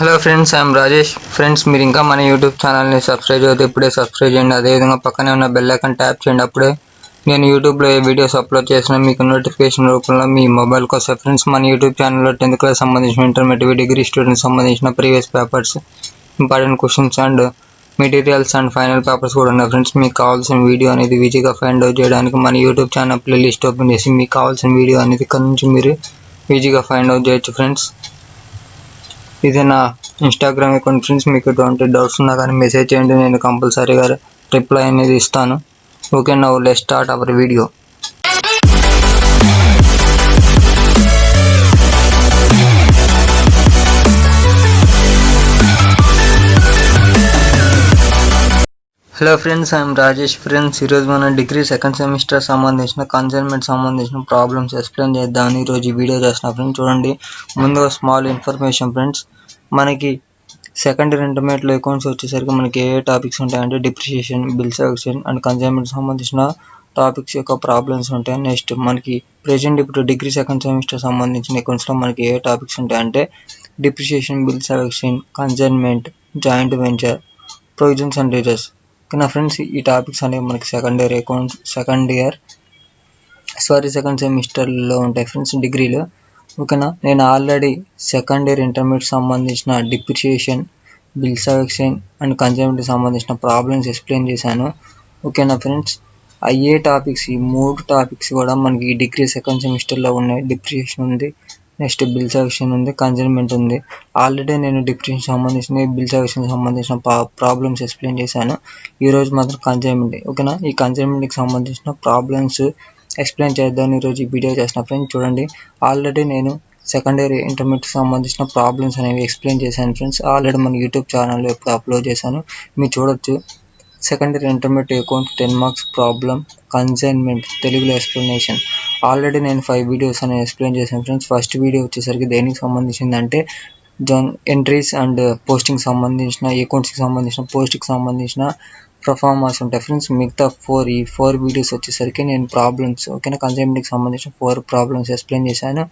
Hello friends, I'm Rajesh. Friends, మీరు ఇంకా మన యూట్యూబ్ ఛానల్ని సబ్స్క్రైబ్ అయితే ఇప్పుడే సబ్స్క్రైబ్ చేయండి. అదేవిధంగా పక్కనే ఉన్న బెల్ ఐకాన్ ట్యాప్ చేయండి. అప్పుడే నేను యూట్యూబ్లో ఏ వీడియోస్ అప్లోడ్ చేసినా మీకు నోటిఫికేషన్ రూపంలో మీ మొబైల్కి వస్తాయి. ఫ్రెండ్స్, మన యూట్యూబ్ ఛానల్లో 10th క్లాస్ సంబంధించిన ఇంటర్మీడియట్ డిగ్రీ స్టూడెంట్స్ సంబంధించిన previous papers, important questions and materials and final papers కూడా ఉన్నాయి. ఫ్రెండ్స్, మీకు కావాల్సిన వీడియో అనేది ఈజీగా ఫైండ్ అవుట్ చేయడానికి మన యూట్యూబ్ ఛానల్ ప్లేలిస్ట్ ఓపెన్ చేసి మీకు కావాల్సిన వీడియో అనేది ఇక్కడ నుంచి మీరు ఈజీగా ఫైండ్ అవుట్ చేయొచ్చు. ఫ్రెండ్స్, ఇది నా ఇన్స్టాగ్రామ్ అకౌంట్. ఫ్రెండ్స్, మీకు ఎటువంటి డౌట్స్ ఉన్నా కానీ మెసేజ్ చేయండి, నేను కంపల్సరీగా రిప్లై అనేది ఇస్తాను. Okay, now let's start our video. Hello friends, I'm Rajesh. Friends, ఈరోజు మనం డిగ్రీ సెకండ్ సెమిస్టర్ సంబంధించిన కన్సైన్మెంట్ సంబంధించిన ప్రాబ్లమ్స్ ఎక్స్ప్లెయిన్ చేద్దామని ఈరోజు ఈ వీడియో చేస్తున్నాను. ఫ్రెండ్స్, చూడండి, ముందుగా స్మాల్ ఇన్ఫర్మేషన్. ఫ్రెండ్స్, మనకి సెకండ్ ఇయర్ ఇంటర్మీడియట్లో అకౌంట్స్ వచ్చేసరికి మనకి ఏ టాపిక్స్ ఉంటాయంటే depreciation, bill selection and consignment సంబంధించిన టాపిక్స్ యొక్క ప్రాబ్లమ్స్ ఉంటాయి. నెక్స్ట్ మనకి ప్రెజెంట్ ఇప్పుడు డిగ్రీ సెకండ్ సెమిస్టర్ సంబంధించిన అకౌంట్స్లో మనకి ఏ టాపిక్స్ ఉంటాయంటే depreciation, bill selection, consignment, joint venture, provisions and reserves. ఓకేనా ఫ్రెండ్స్, ఈ టాపిక్స్ అనేవి మనకి సెకండ్ సెమిస్టర్లో ఉంటాయి ఫ్రెండ్స్, డిగ్రీలో. ఓకేనా, నేను ఆల్రెడీ సెకండ్ ఇయర్ ఇంటర్మీడియట్ సంబంధించిన డిప్రిషియేషన్, బిల్ సెలక్షన్ అండ్ కన్సైన్మెంట్కి సంబంధించిన ప్రాబ్లమ్స్ ఎక్స్ప్లెయిన్ చేశాను. ఓకేనా ఫ్రెండ్స్, అయ్యే టాపిక్స్, ఈ 3 టాపిక్స్ కూడా మనకి డిగ్రీ సెకండ్ సెమిస్టర్లో ఉన్నాయి. డిప్రిషియేషన్ ఉంది, నెక్స్ట్ బిల్ సెలక్షన్ ఉంది, కన్సైన్మెంట్ ఉంది. ఆల్రెడీ నేను డిప్రిషియేషన్ సంబంధించిన, బిల్ సెలక్షన్ సంబంధించిన ప్రాబ్లమ్స్ ఎక్స్ప్లెయిన్ చేశాను. ఈరోజు మాత్రం కన్సైన్మెంట్. ఓకేనా, ఈ కన్సైన్మెంట్కి సంబంధించిన ప్రాబ్లమ్స్ ఎక్స్ప్లెయిన్ చేద్దామని ఈరోజు ఈ వీడియో చేస్తున్నా. ఫ్రెండ్స్, చూడండి, ఆల్రెడీ నేను సెకండ్ ఇయర్ ఇంటర్మీడియట్కి సంబంధించిన ప్రాబ్లమ్స్ అనేవి ఎక్స్ప్లెయిన్ చేశాను. ఫ్రెండ్స్, ఆల్రెడీ మన యూట్యూబ్ ఛానల్లో ఎప్పుడు అప్లోడ్ చేశాను, మీరు చూడొచ్చు. Second year intermediate account 10 marks problem, consignment తెలుగులో ఎక్స్ప్లెనేషన్. ఆల్రెడీ నేను 5 వీడియోస్ అనేవి ఎక్స్ప్లెయిన్ చేశాను. ఫ్రెండ్స్, ఫస్ట్ వీడియో వచ్చేసరికి దేనికి సంబంధించిందంటే ఎంట్రీస్ అండ్ పోస్టింగ్ సంబంధించిన, అకౌంట్స్కి సంబంధించిన, పోస్ట్కి సంబంధించిన పర్ఫార్మర్స్ ఉంటాయి. ఫ్రెండ్స్, మిగతా 4 వీడియోస్ వచ్చేసరికి నేను ప్రాబ్లమ్స్, ఓకేనా, కన్సైన్మెంట్కి సంబంధించిన 4 ప్రాబ్లమ్స్ ఎక్స్ప్లెయిన్ చేశాను.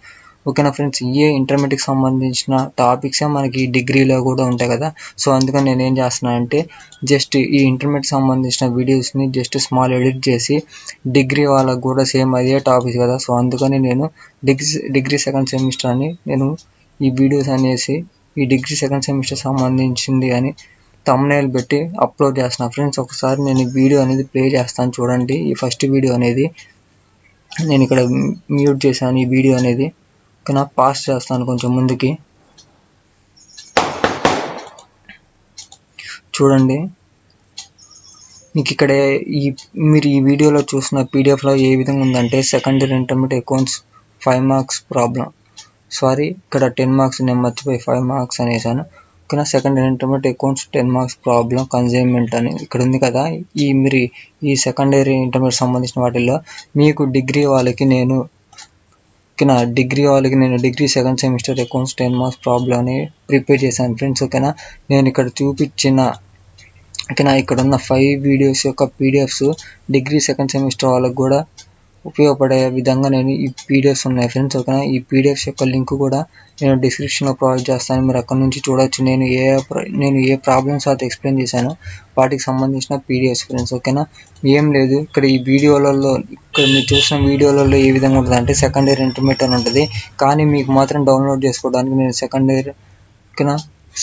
ఓకేనా ఫ్రెండ్స్, ఏ ఇంటర్మీడియట్కి సంబంధించిన టాపిక్సే మనకి డిగ్రీలో కూడా ఉంటాయి కదా. సో అందుకని నేను ఏం చేస్తున్నాను అంటే జస్ట్ ఈ ఇంటర్మీడియట్కి సంబంధించిన వీడియోస్ని జస్ట్ స్మాల్ ఎడిట్ చేసి డిగ్రీ వాళ్ళకు కూడా సేమ్ అదే టాపిక్స్ కదా. సో అందుకని నేను డిగ్రీ సెకండ్ సెమిస్టర్ అని నేను ఈ వీడియోస్ అనేసి ఈ డిగ్రీ సెకండ్ సెమిస్టర్ సంబంధించింది అని థంబ్నెయిల్ పెట్టి అప్లోడ్ చేస్తున్నాను. ఫ్రెండ్స్, ఒకసారి నేను ఈ వీడియో అనేది ప్లే చేస్తాను, చూడండి. ఈ ఫస్ట్ వీడియో అనేది నేను ఇక్కడ మ్యూట్ చేశాను. ఈ వీడియో అనేది ఓకేనా, పాస్ చేస్తాను కొంచెం ముందుకి. చూడండి, మీకు ఇక్కడ మీరు ఈ వీడియోలో చూసిన పీడిఎఫ్లో ఏ విధంగా ఉందంటే second year intermediate accounts 5 marks problem. Sorry, ఇక్కడ 10 మార్క్స్, నేను మర్చిపోయి 5 మార్క్స్ అనేసాను. ఓకేనా, second year intermediate accounts 10 marks problem, consignment అని ఇక్కడ ఉంది కదా. మీరు ఈ సెకండ్ ఇయర్ ఇంటర్మీడియట్ సంబంధించిన వాటిల్లో మీకు డిగ్రీ వాళ్ళకి నేను degree second semester accounts 10 marks problem అని ప్రిపేర్ చేశాను. ఫ్రెండ్స్, ఓకేనా, నేను ఇక్కడ చూపించిన ఓకేనా ఇక్కడ ఉన్న 5 వీడియోస్ యొక్క పీడిఎఫ్స్ డిగ్రీ సెకండ్ సెమిస్టర్ వాళ్ళకి కూడా ఉపయోగపడే విధంగా నేను ఈ పీడిఎఫ్స్ ఉన్నాయి. ఫ్రెండ్స్, ఓకేనా, ఈ పీడిఎఫ్స్ యొక్క లింక్ కూడా నేను డిస్క్రిప్షన్లో ప్రొవైడ్ చేస్తాను, మీరు అక్కడ నుంచి చూడొచ్చు. నేను ఏ ప్రాబ్లమ్స్ అయితే ఎక్స్ప్లెయిన్ చేశానో వాటికి సంబంధించిన పీడిఎఫ్స్. ఫ్రెండ్స్, ఓకేనా, ఏం లేదు. ఇక్కడ ఈ వీడియోలలో, ఇక్కడ మీరు చూసిన వీడియోలలో ఏ విధంగా ఉంటుంది అంటే సెకండ్ ఇయర్ ఇంటర్మీడియట్ అని ఉంటుంది, కానీ మీకు మాత్రం డౌన్లోడ్ చేసుకోవడానికి నేను సెకండ్ ఇయర్ ఓకేనా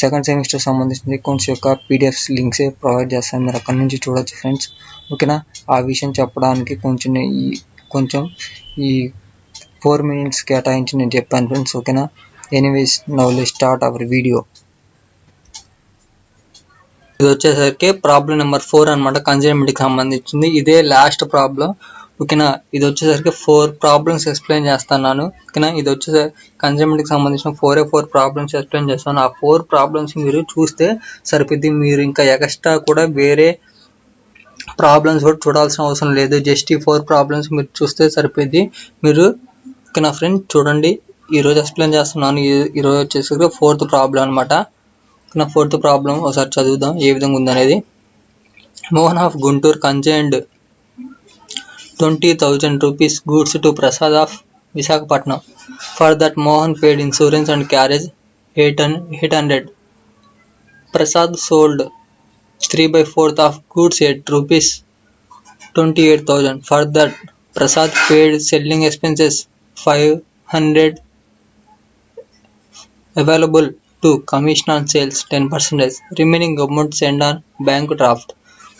సెకండ్ సెమిస్టర్ సంబంధించిన అకౌంట్స్ యొక్క పీడిఎఫ్స్ లింక్సే ప్రొవైడ్ చేస్తాను, మీరు అక్కడ నుంచి చూడొచ్చు. ఫ్రెండ్స్, ఓకేనా, ఆ విషయం చెప్పడానికి కొంచెం ఈ 4 minutes కేటాయించి నేను చెప్పాను. ఫ్రెండ్స్, ఓకేనా. Anyways, now let's start our video. ఇది వచ్చేసరికి ప్రాబ్లం నెంబర్ 4 అనమాట, కన్సైన్మెంట్కి సంబంధించింది. ఇదే లాస్ట్ ప్రాబ్లం. ఓకేనా, ఇది వచ్చేసరికి 4 ప్రాబ్లమ్స్ ఎక్స్ప్లెయిన్ చేస్తున్నాను. ఓకేనా, ఇది వచ్చేసరికి కన్సైన్మెంట్కి సంబంధించిన 4 ప్రాబ్లమ్స్ ఎక్స్ప్లెయిన్ చేస్తాను. ఆ 4 ప్రాబ్లమ్స్ మీరు చూస్తే సరిపోద్ది, మీరు ఇంకా ఎక్స్ట్రా కూడా వేరే ప్రాబ్లమ్స్ కూడా చూడాల్సిన అవసరం లేదు. జస్ట్ ఈ 4 ప్రాబ్లమ్స్ మీరు చూస్తే సరిపోద్ది. మీరు ఓకేనా ఫ్రెండ్, చూడండి, ఈరోజు ఎక్స్ప్లెయిన్ చేస్తున్నాను. ఈరోజు వచ్చేసరికి 4th ప్రాబ్లం అనమాట. ఓకేనా, 4th ప్రాబ్లం ఒకసారి చదువుదాం ఏ విధంగా ఉందనేది. Mohan of Guntur consigned 20,000 rupees goods to Prasad of Visakhapatnam. For that Mohan paid insurance and carriage 800. Prasad sold 3/4 of goods at rupees 28,000. For that, Prasad paid selling expenses 500 available to commission on sales 10%. Remaining amount sent on bank draft.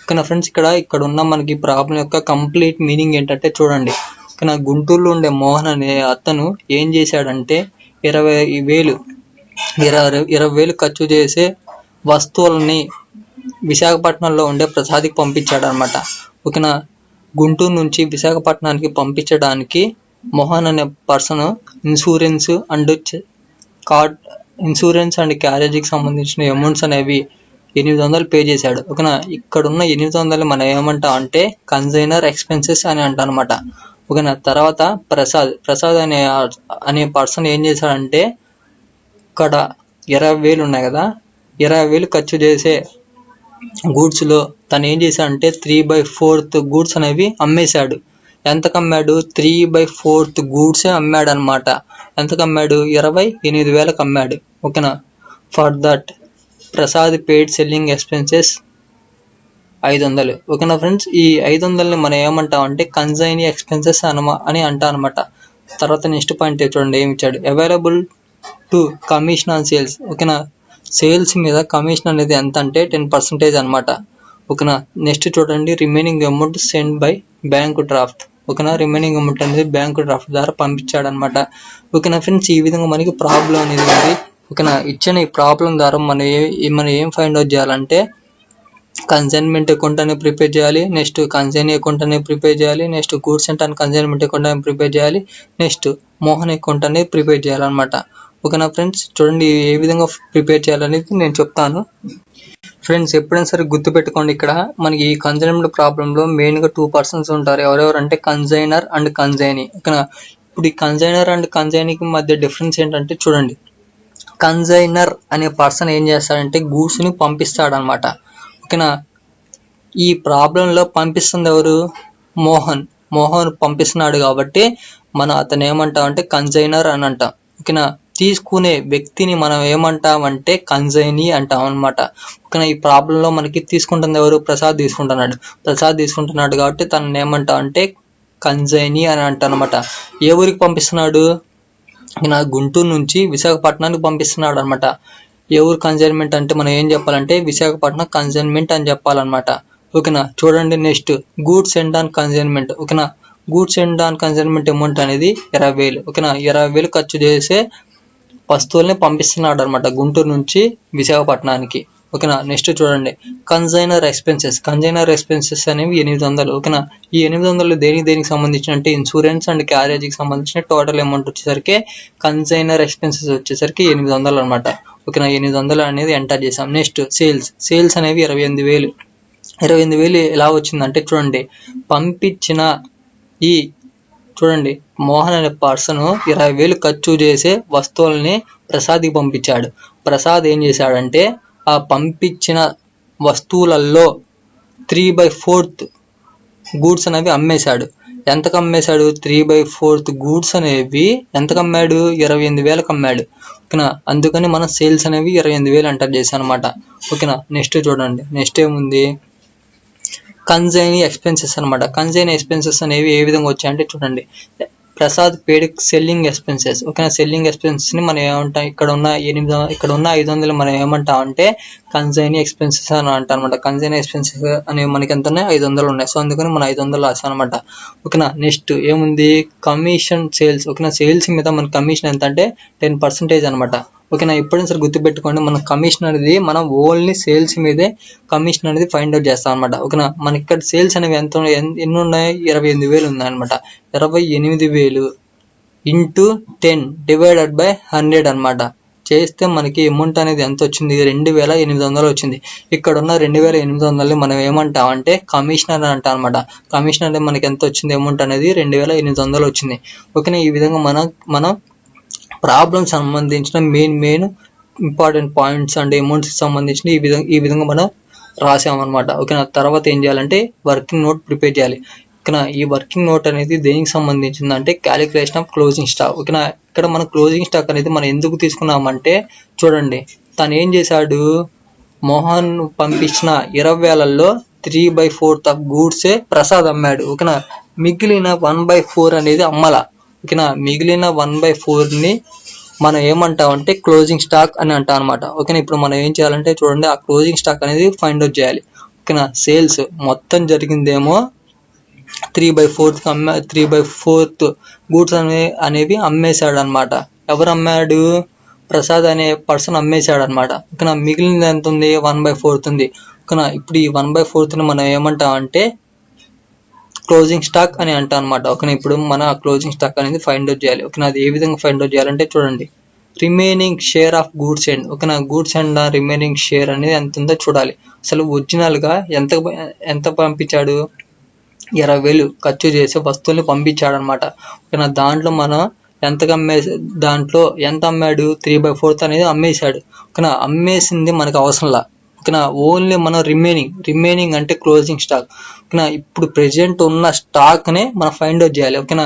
ఓకేనా friends, ఇక్కడ ఉన్న మనకి problem యొక్క complete meaning ఏంటంటే చూడండి. ఇక్కడ గుంటూరులో ఉండే మోహన్ అనే అతను ఏం చేశాడంటే 20,000 ఖర్చు చేసే వస్తువులని విశాఖపట్నంలో ఉండే ప్రసాద్కి పంపించాడు అనమాట. ఓకేనా, గుంటూరు నుంచి విశాఖపట్నానికి పంపించడానికి మోహన్ అనే పర్సన్ ఇన్సూరెన్స్ అండ్ క్యారేజీకి సంబంధించిన అమౌంట్స్ అనేవి 800 పే చేశాడు. ఓకేనా, ఇక్కడున్న 800 మనం ఏమంటాం అంటే కన్సైనర్ ఎక్స్పెన్సెస్ అని అంటాం అనమాట. ఓకేనా, తర్వాత ప్రసాద్ అనే పర్సన్ ఏం చేశాడంటే ఇక్కడ 20,000 ఉన్నాయి కదా, 20,000 ఖర్చు చేసే గూడ్స్లో తను ఏం చేశాడంటే 3/4 గూడ్స్ అనేవి అమ్మేశాడు. ఎంతకు అమ్మాడు? 3/4 గూడ్సే అమ్మాడు అనమాట. ఎంతకు అమ్మాడు? 28,000కి అమ్మాడు. ఓకేనా, for that Prasad paid selling expenses 500. ఓకేనా ఫ్రెండ్స్, ఈ 500ని మనం ఏమంటామంటే కన్సైనీ ఎక్స్పెన్సెస్ అని అంటాం అనమాట. తర్వాత నెక్స్ట్ పాయింట్ చూడండి ఏమి ఇచ్చాడు. Available to commission on sales. ఓకేనా, సేల్స్ మీద కమిషన్ అనేది ఎంత అంటే 10% అనమాట. ఓకేనా, నెక్స్ట్ చూడండి remaining amount send by bank draft. ఓకేనా, రిమైనింగ్ అమౌంట్ అనేది బ్యాంక్ డ్రాఫ్ట్ ద్వారా పంపించాడు అనమాట. ఓకేనా ఫ్రెండ్స్, ఈ విధంగా మనకి ప్రాబ్లం అనేది ఉంది. ఓకేనా, ఇచ్చిన ఈ ప్రాబ్లం ద్వారా మనం ఏం ఫైండ్ అవుట్ చేయాలంటే కన్సైన్మెంట్ అకౌంట్ అనేది ప్రిపేర్ చేయాలి, నెక్స్ట్ కన్సైనీ అకౌంట్ అనేది ప్రిపేర్ చేయాలి, next goods and consignment account అనేది ప్రిపేర్ చేయాలి, నెక్స్ట్ మోహన్ అకౌంట్ అనేది ప్రిపేర్ చేయాలన్నమాట. ఓకేనా ఫ్రెండ్స్, చూడండి ఏ విధంగా ప్రిపేర్ చేయాలనేది నేను చెప్తాను. ఫ్రెండ్స్, ఎప్పుడైనా సరే గుర్తుపెట్టుకోండి, ఇక్కడ మనకి ఈ కన్సైన్మెంట్ ప్రాబ్లంలో మెయిన్గా 2 పర్సన్స్ ఉంటారు. ఎవరెవరంటే కన్సైనర్ అండ్ కన్సైనీ. ఓకేనా, ఇప్పుడు ఈ కన్సైనర్ అండ్ కన్సైనీకి మధ్య డిఫరెన్స్ ఏంటంటే చూడండి, కన్సైనర్ అనే పర్సన్ ఏం చేస్తాడంటే గూడ్స్ని పంపిస్తాడనమాట. ఓకేనా, ఈ ప్రాబ్లంలో పంపిస్తుంది ఎవరు? మోహన్ పంపిస్తున్నాడు కాబట్టి అతను ఏమంటామంటే కన్సైనర్ అని అంటాం. ఓకేనా, తీసుకునే వ్యక్తిని మనం ఏమంటామంటే కన్సైనీ అంటాం అనమాట. ఓకేనా, ఈ ప్రాబ్లంలో మనకి తీసుకుంటుంది ఎవరు? ప్రసాద్ తీసుకుంటున్నాడు కాబట్టి తనని ఏమంటామంటే కన్సైనీ అని అంటాం అనమాట. ఏ ఊరికి పంపిస్తున్నాడు? గుంటూరు నుంచి విశాఖపట్నానికి పంపిస్తున్నాడు అనమాట. ఏ ఊరు కన్సైన్మెంట్ అంటే మనం ఏం చెప్పాలంటే విశాఖపట్నం కన్సైన్మెంట్ అని చెప్పాలన్నమాట. ఓకేనా, చూడండి next goods send on consignment. ఓకేనా, goods send on consignment amount అనేది 20,000. ఓకేనా, 20,000 ఖర్చు చేసే వస్తువుల్ని పంపిస్తున్నాడు అనమాట గుంటూరు నుంచి విశాఖపట్నానికి. ఓకేనా, నెక్స్ట్ చూడండి కన్సైనర్ ఎక్స్పెన్సెస్ అనేవి 800. ఓకేనా, ఈ 800 దేనికి సంబంధించిన అంటే ఇన్సూరెన్స్ అండ్ క్యారేజీకి సంబంధించిన టోటల్ అమౌంట్ వచ్చేసరికి కన్సైనర్ ఎక్స్పెన్సెస్ వచ్చేసరికి 800 అనమాట. ఓకేనా, 800 అనేది ఎంటర్ చేసాం. నెక్స్ట్ సేల్స్ అనేవి 28,000 ఎలా వచ్చిందంటే చూడండి, పంపించిన ఈ చూడండి మోహన్ అనే పర్సన్ 20,000 ఖర్చు చేసే వస్తువుల్ని ప్రసాద్కి పంపించాడు. ప్రసాద్ ఏం చేశాడంటే ఆ పంపించిన వస్తువులలో 3/4 గూడ్స్ అనేవి అమ్మేశాడు. ఎంతకు అమ్మేశాడు? 3/4 గూడ్స్ అనేవి ఎంతకు అమ్మాడు? 28,000కి అమ్మాడు. ఓకేనా, అందుకని మనం సేల్స్ అనేవి 28,000 ఎంటర్ చేశాను అనమాట. ఓకేనా, నెక్స్ట్ చూడండి, నెక్స్ట్ ఏముంది? కన్సైనీ ఎక్స్పెన్సెస్ అనమాట. కన్సైనీ ఎక్స్పెన్సెస్ అనేవి ఏ విధంగా వచ్చాయంటే చూడండి, ప్రసాద్ పేడ్ సెల్లింగ్ ఎక్స్పెన్సెస్. ఓకేనా, సెల్లింగ్ ఎక్స్పెన్సెస్ ని మనం ఏమంటాం? ఇక్కడ ఉన్న 500 మనం ఏమంటాం అంటే కన్సైనీ ఎక్స్పెన్సెస్ అని అంటాం అనమాట. కన్సైనీ ఎక్స్పెన్సెస్ అనేవి మనకి ఎంత ఉన్నాయి? 500 ఉన్నాయి. సో అందుకని మనం 500 రాస్తాం అనమాట. ఓకేనా, నెక్స్ట్ ఏముంది? Commission sales. ఓకేనా, సేల్స్ మీద మన కమిషన్ ఎంత అంటే 10% అనమాట. ఓకేనా, ఎప్పుడైనా సరే గుర్తుపెట్టుకోండి, మన కమిషన్ అనేది మనం ఓన్లీ సేల్స్ మీదే కమిషన్ అనేది ఫైండ్ అవుట్ చేస్తాం అనమాట. ఓకేనా, మనకి ఇక్కడ సేల్స్ అనేవి ఎన్ని ఉన్నాయి? 28,000 ఉన్నాయి అనమాట. 28,000 ఇంటూ 10 డివైడెడ్ బై 100 అనమాట చేస్తే మనకి అమౌంట్ అనేది ఎంత వచ్చింది? 2,800 వచ్చింది. ఇక్కడ ఉన్న 2,800 మనం ఏమంటామంటే కమిషన్ అని అంటాం అనమాట. కమిషన్ అంటే మనకి ఎంత వచ్చింది? అమౌంట్ అనేది 2,800 వచ్చింది. ఓకేనా, ఈ విధంగా మనం ప్రాబ్లమ్ సంబంధించిన మెయిన్ ఇంపార్టెంట్ పాయింట్స్ అండ్ అమౌంట్స్కి సంబంధించిన ఈ విధంగా మనం రాసామన్నమాట. ఓకేనా, తర్వాత ఏం చేయాలంటే వర్కింగ్ నోట్ ప్రిపేర్ చేయాలి. ఓకేనా, ఈ వర్కింగ్ నోట్ అనేది దేనికి సంబంధించింది అంటే క్యాలిక్యులేషన్ ఆఫ్ క్లోజింగ్ స్టాక్. ఓకేనా, ఇక్కడ మనం క్లోజింగ్ స్టాక్ అనేది మనం ఎందుకు తీసుకున్నామంటే చూడండి, తను ఏం చేశాడు? మోహన్ పంపించిన 20,000లో 3/4 ఆఫ్ గూడ్సే ప్రసాద్ అమ్మాడు. ఓకేనా, మిగిలిన 1/4 అనేది అమ్మల. ఓకేనా, మిగిలిన 1/4ని మనం ఏమంటామంటే క్లోజింగ్ స్టాక్ అని అంటాం అనమాట. ఓకేనా, ఇప్పుడు మనం ఏం చేయాలంటే చూడండి, ఆ క్లోజింగ్ స్టాక్ అనేది ఫైండ్ అవుట్ చేయాలి. ఓకేనా, సేల్స్ మొత్తం జరిగిందేమో 3/4 గూడ్స్ అనేవి అమ్మేశాడు అనమాట. ఎవరు అమ్మాడు? ప్రసాద్ అనే పర్సన్ అమ్మేశాడు అనమాట. ఓకేనా, మిగిలింది ఎంత ఉంది? 1/4 ఉంది. ఓకేనా, ఇప్పుడు ఈ 1/4ని మనం ఏమంటామంటే క్లోజింగ్ స్టాక్ అని అంటాం అనమాట. ఓకేనా, ఇప్పుడు మన క్లోజింగ్ స్టాక్ అనేది ఫైండ్ అవుట్ చేయాలి. ఓకేనా, అది ఏ విధంగా ఫైండ్ అవుట్ చేయాలంటే చూడండి, remaining share of goods and. ఓకేనా, గూడ్స్ అండ్ రిమైనింగ్ షేర్ అనేది ఎంత ఉందో చూడాలి. అసలు ఒరిజినల్ గా ఎంత పంపించాడు? 20,000 ఖర్చు చేసి వస్తువుల్ని పంపించాడు అనమాట. ఓకేనా, దాంట్లో మనం దాంట్లో ఎంత అమ్మాడు? 3/4 అనేది అమ్మేశాడు. ఓకేనా, అమ్మేసింది మనకు అవసరంలా. ఓకేనా, ఓన్లీ మనం రిమైనింగ్ అంటే క్లోజింగ్ స్టాక్. ఓకేనా, ఇప్పుడు ప్రెసెంట్ ఉన్న స్టాక్ నే మనం ఫైండ్ అవుట్ చేయాలి. ఓకేనా,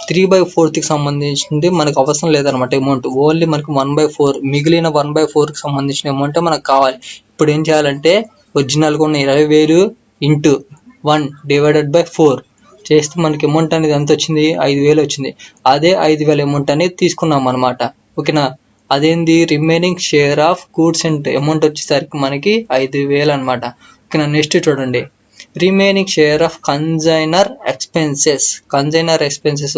3/4కి సంబంధించింది మనకు అవసరం లేదనమాట అమౌంట్. ఓన్లీ మనకు 1/4 మిగిలిన 1/4కి సంబంధించిన అమౌంట్ మనకు కావాలి. ఇప్పుడు ఏం చేయాలంటే ఒరిజినల్గా ఉన్న 20,000 ఇంటూ 1/4 చేస్తే మనకి అమౌంట్ అనేది ఎంత వచ్చింది? 5,000 వచ్చింది. అదే 5,000 అమౌంట్ అనేది తీసుకున్నాం అనమాట. ఓకేనా, అదేంది? Remaining share of goods and amount వచ్చేసరికి మనకి 5,000 అనమాట. ఓకేనా, నెక్స్ట్ చూడండి, remaining share of consignor expenses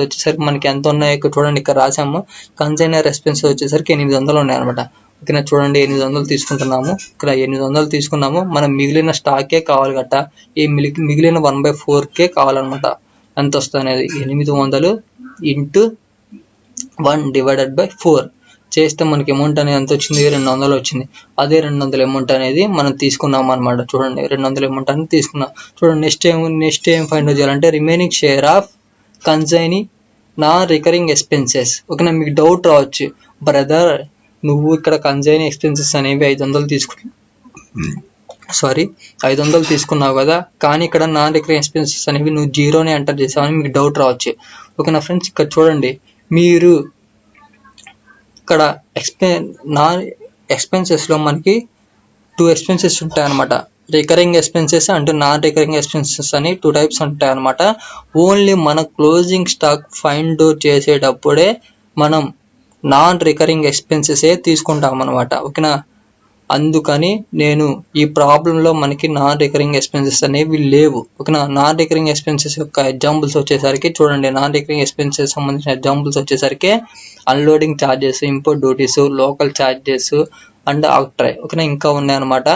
వచ్చేసరికి మనకి ఎంత ఉన్నాయో చూడండి, ఇక్కడ రాసాము. కన్సైనర్ ఎక్స్పెన్సెస్ వచ్చేసరికి 800 ఉన్నాయి అనమాట. ఓకేనా, చూడండి 800 తీసుకుంటున్నాము. ఇక్కడ 800 తీసుకున్నాము. మనం మిగిలిన స్టాకే కావాలి గట్ట. ఈ మిగిలిన 1/4కే కావాలన్నమాట. ఎంత వస్తుంది అనేది 800 ఇంటూ 1/4 చేస్తే మనకి అమౌంట్ అనేది ఎంత వచ్చింది? 200 వచ్చింది. అదే 200 అమౌంట్ అనేది మనం తీసుకున్నాం అనమాట. చూడండి 200 అమౌంట్ అనేది తీసుకున్నాం. చూడండి నెక్స్ట్ ఏం ఫైండ్ అవుట్ చేయాలంటే remaining share of consigning non recurring expenses. ఓకేనా, మీకు డౌట్ రావచ్చు, బ్రదర్ నువ్వు ఇక్కడ కన్సైనింగ్ ఎక్స్పెన్సెస్ అనేవి 500 తీసుకున్నావు కదా, కానీ ఇక్కడ నాన్ రికరింగ్ ఎక్స్పెన్సెస్ అనేవి నువ్వు 0నే ఎంటర్ చేసావని మీకు డౌట్ రావచ్చు. ఓకేనా ఫ్రెండ్స్, ఇక్కడ చూడండి, మీరు ఇక్కడ నాన్ ఎక్స్పెన్సెస్లో మనకి 2 ఎక్స్పెన్సెస్ ఉంటాయి అనమాట. Recurring expenses and non recurring expenses అని 2 టైప్స్ ఉంటాయి అనమాట. ఓన్లీ మన క్లోజింగ్ స్టాక్ ఫైండ్ అవుట్ చేసేటప్పుడే మనం నాన్ రికరింగ్ ఎక్స్పెన్సెసే తీసుకుంటాం అనమాట. ఓకేనా, అందుకని నేను ఈ ప్రాబ్లంలో మనకి నాన్ రికరింగ్ ఎక్స్పెన్సెస్ అనేవి లేవు. ఓకేనా, నాన్ రికరింగ్ ఎక్స్పెన్సెస్ యొక్క ఎగ్జాంపుల్స్ వచ్చేసరికి చూడండి, నాన్ రికరింగ్ ఎక్స్పెన్సెస్ సంబంధించిన ఎగ్జాంపుల్స్ వచ్చేసరికి unloading charges, import duties, local charges and octroi. ఓకేనా, ఇంకా ఉన్నాయన్నమాట.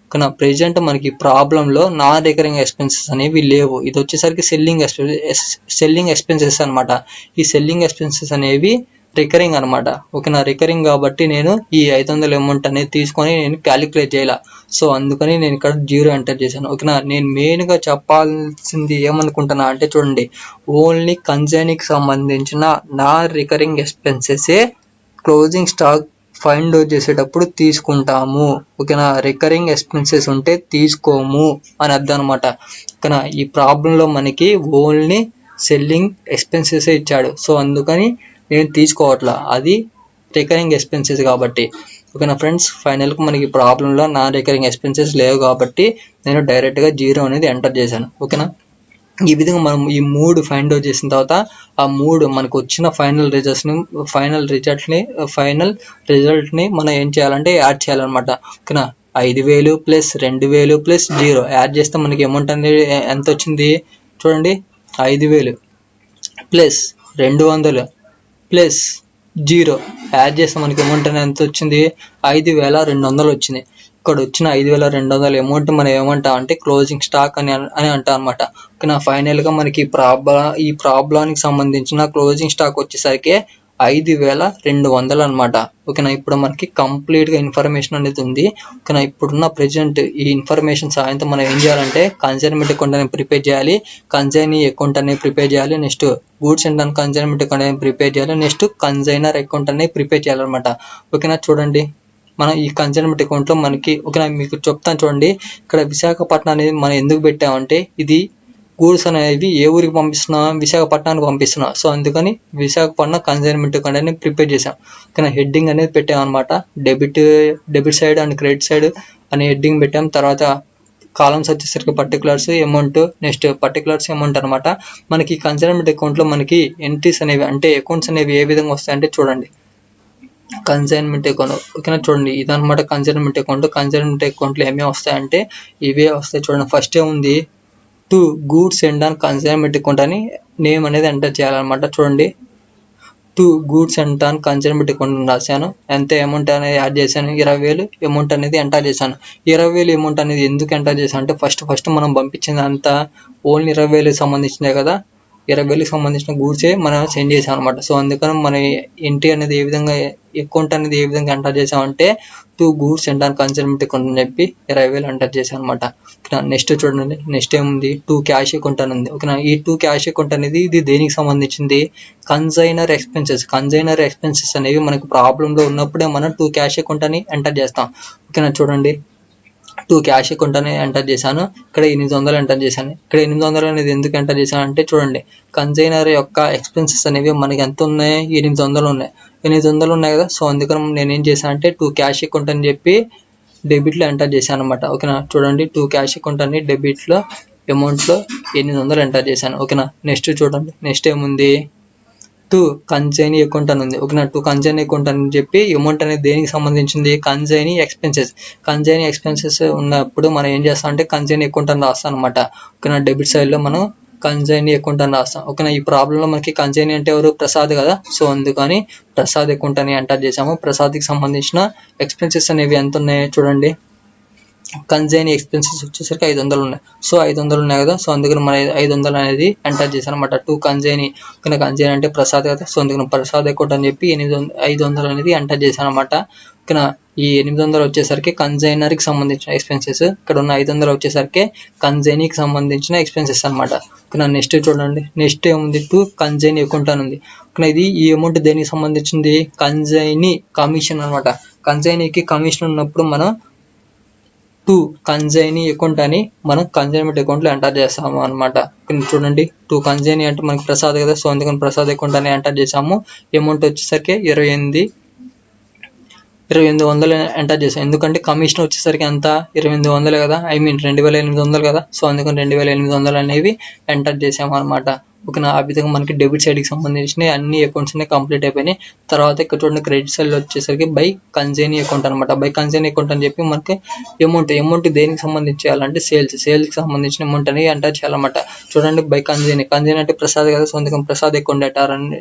ఓకేనా, ప్రెజెంట్ మనకి ప్రాబ్లంలో నాన్ రికరింగ్ ఎక్స్పెన్సెస్ అనేవి లేవు. ఇది వచ్చేసరికి సెల్లింగ్ ఎక్స్పెన్సెస్ అనమాట. ఈ సెల్లింగ్ ఎక్స్పెన్సెస్ అనేవి రికరింగ్ అనమాట. ఓకేనా, రికరింగ్ కాబట్టి నేను ఈ 500 అమౌంట్ అనేది తీసుకొని నేను క్యాలిక్యులేట్ చేయాల. సో అందుకని నేను ఇక్కడ 0 ఎంటర్ చేశాను. ఓకేనా, నేను మెయిన్గా చెప్పాల్సింది ఏమనుకుంటున్నా అంటే చూడండి, ఓన్లీ కన్సైనింగ్కి సంబంధించిన నాన్ రికరింగ్ ఎక్స్పెన్సెసే క్లోజింగ్ స్టాక్ ఫైండ్ అవుట్ చేసేటప్పుడు తీసుకుంటాము. ఓకేనా, రికరింగ్ ఎక్స్పెన్సెస్ ఉంటే తీసుకోము అని అర్థం అనమాట. ఓకేనా, ఈ ప్రాబ్లంలో మనకి ఓన్లీ సెల్లింగ్ ఎక్స్పెన్సెస్ ఇచ్చాడు. సో అందుకని నేను తీసుకోవట్లా, అది రికరింగ్ ఎక్స్పెన్సెస్ కాబట్టి. ఓకేనా ఫ్రెండ్స్, ఫైనల్గా మనకి ప్రాబ్లంలో నాన్ రికరింగ్ ఎక్స్పెన్సెస్ లేవు కాబట్టి నేను డైరెక్ట్గా 0 అనేది ఎంటర్ చేశాను. ఓకేనా, ఈ విధంగా మనం ఈ 3 ఫైండ్ అవుట్ చేసిన తర్వాత ఆ 3 మనకు వచ్చిన ఫైనల్ రిజల్ట్ని మనం ఏం చేయాలంటే యాడ్ చేయాలన్నమాట. ఓకేనా, 5,000 ప్లస్ 2,000 ప్లస్ 0 యాడ్ చేస్తే మనకి అమౌంట్ అనేది ఎంత వచ్చింది? చూడండి, 5,000 ప్లస్ 200 ప్లస్ 0 యాడ్ చేస్తే మనకి అమౌంట్ అనేది ఎంత వచ్చింది? 5,200 వచ్చింది. ఇక్కడ వచ్చిన 5,200 అమౌంట్ మనం ఏమంటాం అంటే క్లోజింగ్ స్టాక్ అని అంటాం అనమాట. ఓకేనా, ఫైనల్గా మనకి ఈ ప్రాబ్లానికి సంబంధించిన క్లోజింగ్ స్టాక్ వచ్చేసరికి 5,200 అనమాట. ఓకేనా, ఇప్పుడు మనకి కంప్లీట్గా ఇన్ఫర్మేషన్ అనేది ఉంది. ఓకేనా, ఇప్పుడున్న ప్రెజెంట్ ఈ ఇన్ఫర్మేషన్ సాయంతో మనం ఏం చేయాలంటే కన్సైన్మెంట్ అకౌంట్ అనేది ప్రిపేర్ చేయాలి, కన్సైనీ అకౌంట్ అనేది ప్రిపేర్ చేయాలి, next goods and consignment account అనేది ప్రిపేర్ చేయాలి, నెక్స్ట్ కన్సైనర్ అకౌంట్ అనేది ప్రిపేర్ చేయాలన్నమాట. ఓకేనా, చూడండి మనం ఈ కన్సైన్మెంట్ అకౌంట్లో మనకి ఓకేనా మీకు చెప్తాను చూడండి. ఇక్కడ విశాఖపట్నం అనేది మనం ఎందుకు పెట్టామంటే ఇది గూడ్స్ అనేవి ఏ ఊరికి పంపిస్తున్నా, విశాఖపట్నానికి పంపిస్తున్నా. సో అందుకని విశాఖపట్నం కన్సైన్మెంట్ అకౌంట్ అని ప్రిపేర్ చేసాం. కానీ హెడ్డింగ్ అనేది పెట్టామన్నమాట. Debit side and credit side అనే హెడ్డింగ్ పెట్టాం. తర్వాత కాలమ్స్ వచ్చేసరికి particulars, amount, next particulars, amount అనమాట. మనకి కన్సైన్మెంట్ అకౌంట్లో మనకి ఎంట్రీస్ అనేవి అంటే అకౌంట్స్ అనేవి ఏ విధంగా వస్తాయంటే చూడండి. కన్సైన్మెంట్ అకౌంట్ ఓకేనా, చూడండి ఇదనమాట కన్సైన్మెంట్ అకౌంట్. కన్సైన్మెంట్ అకౌంట్లో ఏమేమి వస్తాయంటే ఇవే వస్తాయి. చూడండి ఫస్ట్ ఏముంది, to goods send on consignment account అని నేమ్ అనేది ఎంటర్ చేయాలన్నమాట. చూడండి to goods send on consignment account రాశాను. ఎంత అమౌంట్ అనేది యాడ్ చేశాను, 20,000 అమౌంట్ అనేది ఎంటర్ చేశాను. 20,000 అమౌంట్ అనేది ఎందుకు ఎంటర్ చేశాను అంటే ఫస్ట్ మనం పంపించింది అంతా ఓన్లీ 20,000 సంబంధించినదే కదా, 20,000 సంబంధించిన గూడ్సే మనం సెండ్ చేసాం అనమాట. సో అందుకని మన ఎంట్రీ అనేది ఏ విధంగా, అకౌంట్ అనేది ఏ విధంగా ఎంటర్ చేసామంటే to goods send on consignment account అని చెప్పి 20,000 ఎంటర్ చేశాను అనమాట. నెక్స్ట్ చూడండి, నెక్స్ట్ ఏముంది, టు క్యాష్ అకౌంట్ అని ఉంది. ఓకేనా, ఈ టు క్యాష్ అకౌంట్ అనేది ఇది దేనికి సంబంధించింది, కన్సైనర్ ఎక్స్పెన్సెస్. కన్సైనర్ ఎక్స్పెన్సెస్ అనేవి మనకు ప్రాబ్లంలో ఉన్నప్పుడే మనం టు క్యాష్ అకౌంట్ అని ఎంటర్ చేస్తాం. ఓకేనా, చూడండి టు క్యాష్ అకౌంట్ అని ఎంటర్ చేశాను. ఇక్కడ 800 ఎంటర్ చేశాను. ఇక్కడ 800 అనేది ఎందుకు ఎంటర్ చేశాను అంటే చూడండి, కన్సైనర్ యొక్క ఎక్స్పెన్సెస్ అనేవి మనకి ఎంత ఉన్నాయి, 800 ఉన్నాయి. 800 ఉన్నాయి కదా, సో అందుకని నేను ఏం చేశాను అంటే టు క్యాష్ అకౌంట్ అని చెప్పి డెబిట్లో ఎంటర్ చేశాను అనమాట. ఓకేనా, చూడండి టు క్యాష్ అకౌంట్ అని డెబిట్లో అమౌంట్లో 800 ఎంటర్ చేశాను. ఓకేనా, నెక్స్ట్ చూడండి, నెక్స్ట్ ఏముంది, టు కన్సైనీ అకౌంట్ అని ఉంది. ఓకేనా, టు కన్సైనీ అకౌంట్ అని చెప్పి అమౌంట్ అనేది దేనికి సంబంధించింది, కన్సైనీ ఎక్స్పెన్సెస్. కన్సైనీ ఎక్స్పెన్సెస్ ఉన్నప్పుడు మనం ఏం చేస్తాం అంటే కన్సైనీ అకౌంట్ అని రాస్తాం అనమాట. ఓకేనా, డెబిట్ సైడ్లో మనం కన్సైనీ అకౌంట్ అని రాస్తాం. ఓకేనా, ఈ ప్రాబ్లంలో మనకి కన్సైనీ అంటే ఎవరు, ప్రసాద్ కదా, సో అందుకని ప్రసాద్ అకౌంట్ అని ఎంటర్ చేసాము. ప్రసాద్కి సంబంధించిన ఎక్స్పెన్సెస్ అనేవి ఎంత ఉన్నాయి చూడండి, కన్సైనీ ఎక్స్పెన్సెస్ వచ్చేసరికి 500 ఉన్నాయి. సో 500 ఉన్నాయి కదా, సో అందుకని మన 500 అనేది ఎంటర్ చేశాను అనమాట. టు కన్సైనీ, కానీ కన్సైనీ అంటే ప్రసాద్ కదా, సో అందుకని ప్రసాద్ అకౌంట్ అని చెప్పి 500 అనేది ఎంటర్ చేశాను అనమాట. ఇక్కడ ఈ 800 వచ్చేసరికి కన్సైనర్కి సంబంధించిన ఎక్స్పెన్సెస్, ఇక్కడ ఉన్న 500 వచ్చేసరికి కన్సైనీకి సంబంధించిన ఎక్స్పెన్సెస్ అనమాట. ఇక్కడ నెక్స్ట్ చూడండి, నెక్స్ట్ ఏముంది, టు కన్సైనీ అకౌంట్ అని ఉంది. ఇక్కడ ఇది ఈ అమౌంట్ దేనికి సంబంధించింది, కన్సైనీ కమిషన్ అనమాట. కన్సైనీకి కమిషన్ ఉన్నప్పుడు మనం టు కన్సైనీ అకౌంట్ అని మనం కన్సైన్మెంట్ అకౌంట్లో ఎంటర్ చేస్తాము అనమాట. చూడండి టు కన్సైనీ అంటే మనకి ప్రసాద్ కదా, సో అందుకని ప్రసాద్ అకౌంట్ అని ఎంటర్ చేసాము. అమౌంట్ వచ్చేసరికి 2800 ఎంటర్ చేసాం. ఎందుకంటే కమిషన్ వచ్చేసరికి ఎంత, 2800 కదా, 2800 కదా, సో అందుకని 2800 అనేవి ఎంటర్ చేసాము అనమాట. ఓకేనా, ఆ విధంగా మనకి డెబిట్ సైడ్కి సంబంధించిన అన్ని అకౌంట్స్ అనేవి కంప్లీట్ అయిపోయినాయి. తర్వాత ఇక్కడ చూడండి క్రెడిట్ సైడ్ వచ్చేసరికి బై కన్సైనీ అకౌంట్ అనమాట. బై కన్సైనీ అకౌంట్ అని చెప్పి మనకి అమౌంట్ దేనికి సంబంధించి చేయాలంటే సేల్స్కి సంబంధించిన అమౌంట్ అనేది ఎంటర్ చేయాలన్నమాట. చూడండి బై కన్సైనీ అంటే ప్రసాద్ కదా, సో అందుకని ప్రసాద్ అకౌంట్ ఎంటర్ అని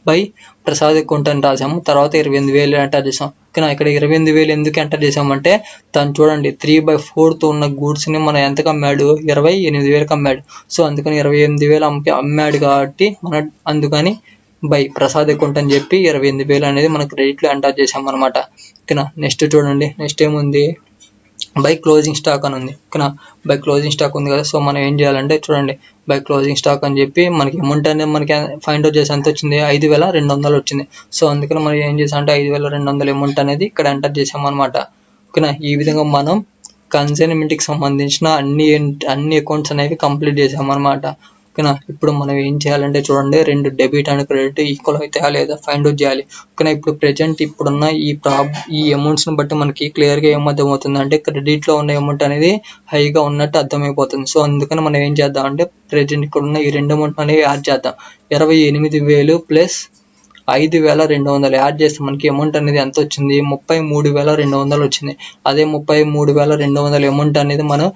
బై ప్రసాద్ అకౌంట్ అని రాసాము. తర్వాత 28,000 ఎంటర్ చేసాం. ఓకేనా, ఇక్కడ 28,000 ఎందుకు ఎంటర్ చేసామంటే తను చూడండి 3/4 ఉన్న గూడ్స్ని మనం ఎంతకు అమ్మాడు, 28,000కి అమ్మాడు. సో అందుకని 28,000 అమ్మాడు కాబట్టి మన అందుకని బై ప్రసాద్ అకౌంట్ అని చెప్పి 28,000 అనేది మన క్రెడిట్లో ఎంటర్ చేసాం అనమాట. ఓకేనా, నెక్స్ట్ చూడండి, నెక్స్ట్ ఏముంది, బై క్లోజింగ్ స్టాక్ అని ఉంది. ఓకేనా, బై క్లోజింగ్ స్టాక్ ఉంది కదా, సో మనం ఏం చేయాలంటే చూడండి బై క్లోజింగ్ స్టాక్ అని చెప్పి మనకి అమౌంట్ అనేది మనకి ఫైండ్ అవుట్ చేసి ఎంత వచ్చింది, 5,200 వచ్చింది. సో అందుకని మనం ఏం చేసాం అంటే 5,200 అమౌంట్ అనేది ఇక్కడ ఎంటర్ చేసాం అనమాట. ఓకేనా, ఈ విధంగా మనం కన్సైన్మెంట్కి సంబంధించిన అన్ని అకౌంట్స్ అనేవి కంప్లీట్ చేసాం అనమాట. ఓకేనా, ఇప్పుడు మనం ఏం చేయాలంటే చూడండి, రెండు డెబిట్ అండ్ క్రెడిట్ ఈక్వల్ అవుతాయా లేదా ఫైండ్ అవుట్ చేయాలి. ఓకేనా, ఇప్పుడు ప్రెజెంట్ ఇప్పుడున్న ఈ అమౌంట్స్ని బట్టి మనకి క్లియర్గా ఏమర్థమవుతుంది అంటే క్రెడిట్లో ఉన్న అమౌంట్ అనేది హైగా ఉన్నట్టు అర్థమైపోతుంది. సో అందుకని మనం ఏం చేద్దాం అంటే ప్రెజెంట్ ఇక్కడ ఉన్న ఈ రెండు అమౌంట్ అనేవి యాడ్ చేద్దాం. 28,000 ప్లస్ 5,200 యాడ్ చేస్తే మనకి అమౌంట్ అనేది ఎంత వచ్చింది, 33,200 వచ్చింది. అదే 33,200 అమౌంట్ అనేది మనం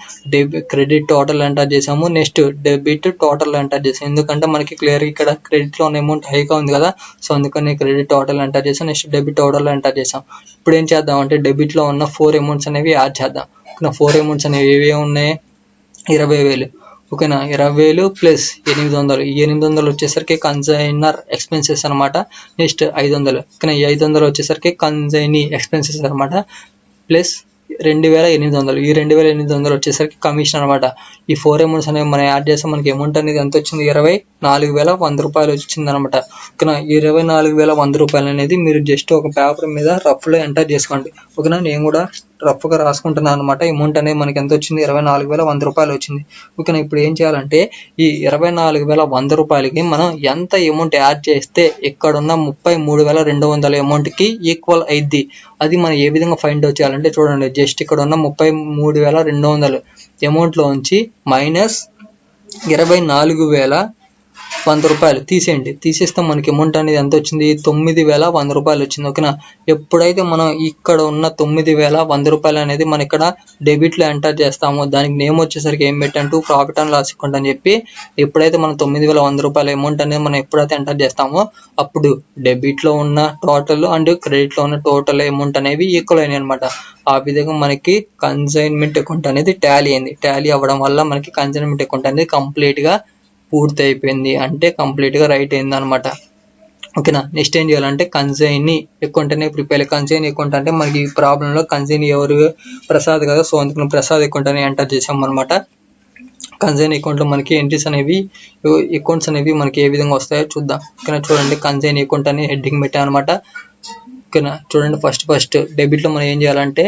క్రెడిట్ టోటల్ ఎంటర్ చేసాము, నెక్స్ట్ డెబిట్ టోటల్ ఎంటర్ చేసాం. ఎందుకంటే మనకి క్లియర్గా ఇక్కడ క్రెడిట్లో ఉన్న అమౌంట్ హైగా ఉంది కదా, సో అందుకని క్రెడిట్ టోటల్ ఎంటర్ చేసాం, నెక్స్ట్ డెబిట్ టోటల్ ఎంటర్ చేసాం. ఇప్పుడు ఏం చేద్దాం అంటే డెబిట్లో ఉన్న 4 అమౌంట్స్ అనేవి యాడ్ చేద్దాం. 4 అమౌంట్స్ అనేవి ఏవి ఉన్నాయి, 20,000. ఓకేనా, 20,000 ప్లస్ 800. ఈ 800 వచ్చేసరికి కన్సైనర్ ఎక్స్పెన్సెస్ అనమాట. నెక్స్ట్ 500. ఓకేనా, ఈ 500 వచ్చేసరికి కన్సైనీ ఎక్స్పెన్సెస్ అనమాట. ప్లస్ 2,800. ఈ 2,800 వచ్చేసరికి కమిషన్ అనమాట. ఈ 4 అమౌంట్స్ అనేవి మనం యాడ్ చేస్తే మనకి అమౌంట్ అనేది ఎంత వచ్చింది, 24,100 రూపాయలు వచ్చింది అనమాట. ఓకేనా, 24,100 రూపాయలు అనేది మీరు జస్ట్ ఒక పేపర్ మీద రఫ్లో ఎంటర్ చేసుకోండి. ఓకేనా, నేను కూడా రఫ్గా రాసుకుంటున్నాను అనమాట. అమౌంట్ అనేది మనకి ఎంత వచ్చింది, 24,100 రూపాయలు వచ్చింది. ఓకేనా, ఇప్పుడు ఏం చేయాలంటే ఈ 24,100 రూపాయలకి మనం ఎంత అమౌంట్ యాడ్ చేస్తే ఇక్కడున్న 33,200 అమౌంట్కి ఈక్వల్ అయింది. అది మనం ఏ విధంగా ఫైండ్ అవుట్ చేయాలంటే చూడండి, జస్ట్ ఇక్కడ ఉన్న 33,200 అమౌంట్లోంచి మైనస్ 24,100 రూపాయలు తీసేయండి. తీసేస్తే మనకి అమౌంట్ అనేది ఎంత వచ్చింది, 9,100 రూపాయలు వచ్చింది. ఓకేనా, ఎప్పుడైతే మనం ఇక్కడ ఉన్న 9,100 రూపాయలు అనేది మనం ఇక్కడ డెబిట్లో ఎంటర్ చేస్తామో దానికి నేమ్ వచ్చేసరికి ఏం పెట్టంటూ ప్రాఫిట్ అండ్ లాస్ అకౌంట్ అని చెప్పి, ఎప్పుడైతే మనం 9,100 రూపాయల అమౌంట్ అనేది మనం ఎప్పుడైతే ఎంటర్ చేస్తామో అప్పుడు డెబిట్లో ఉన్న టోటల్ అండ్ క్రెడిట్లో ఉన్న టోటల్ అమౌంట్ అనేవి ఈక్వల్ అయినాయి అనమాట. ఆ విధంగా మనకి కన్సైన్మెంట్ అకౌంట్ అనేది టాలీ అయింది. టాలీ అవ్వడం వల్ల మనకి కన్సైన్మెంట్ అకౌంట్ అనేది కంప్లీట్గా పూర్తి అయిపోయింది, అంటే కంప్లీట్గా రైట్ అయింది అనమాట. ఓకేనా, నెక్స్ట్ ఏం చేయాలంటే కన్సైన్ అకౌంట్ అనేది ప్రిపేర్. కన్సైన్ అకౌంట్ అంటే మనకి ఈ ప్రాబ్లంలో కన్సైన్ ఎవరు, ప్రసాద్ కదా, సో అందుకని ప్రసాద్ అకౌంట్ అని ఎంటర్ చేసాం అనమాట. కన్సైన్ అకౌంట్లో మనకి ఎంట్రీస్ అనేవి, అకౌంట్స్ అనేవి మనకి ఏ విధంగా వస్తాయో చూద్దాం. ఓకేనా, చూడండి కన్సైన్ అకౌంట్ అని హెడ్డింగ్ పెట్టాం అనమాట. ఓకేనా, చూడండి ఫస్ట్ డెబిట్లో మనం ఏం చేయాలంటే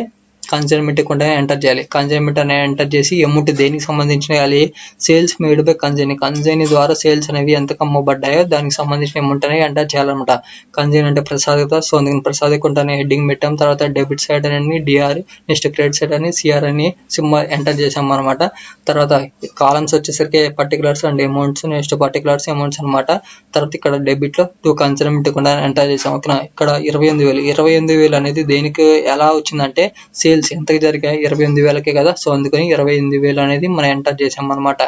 కన్సైన్మెంట్ అకౌంట్ అని ఎంటర్ చేయాలి. కన్సైన్మెంట్ అని ఎంటర్ చేసి అమౌంట్ దేనికి సంబంధించిన వేయాలి, sales made by consign. Consign ద్వారా సేల్స్ అనేవి ఎంత అమ్మబడ్డాయో దానికి సంబంధించిన అమౌంట్ అనేది ఎంటర్ చేయాలన్నమాట. కన్సైన్ అంటే ప్రసాద్ కదా, సో అందుకని ప్రసాద్ అకౌంట్ అనే హెడ్డింగ్ పెట్టాం. తర్వాత డెబిట్ సైడ్ అని డిఆర్, నెక్స్ట్ క్రెడిట్ సైడ్ అని సిఆర్ అని సింబల్ ఎంటర్ చేసాం అనమాట. తర్వాత కాలమ్స్ వచ్చేసరికి particulars and amounts, next particulars amounts అనమాట. తర్వాత ఇక్కడ డెబిట్లో టూ కన్సైన్మెంట్ అకౌంట్ అని ఎంటర్ చేసాం. ఓకేనా, ఇక్కడ 28,000 అనేది దేనికి ఎలా వచ్చిందంటే సేల్స్ ఎంతకి జరిగాయి, 28,000కే కదా, సో అందుకని 28,000 అనేది మనం ఎంటర్ చేసాం అనమాట.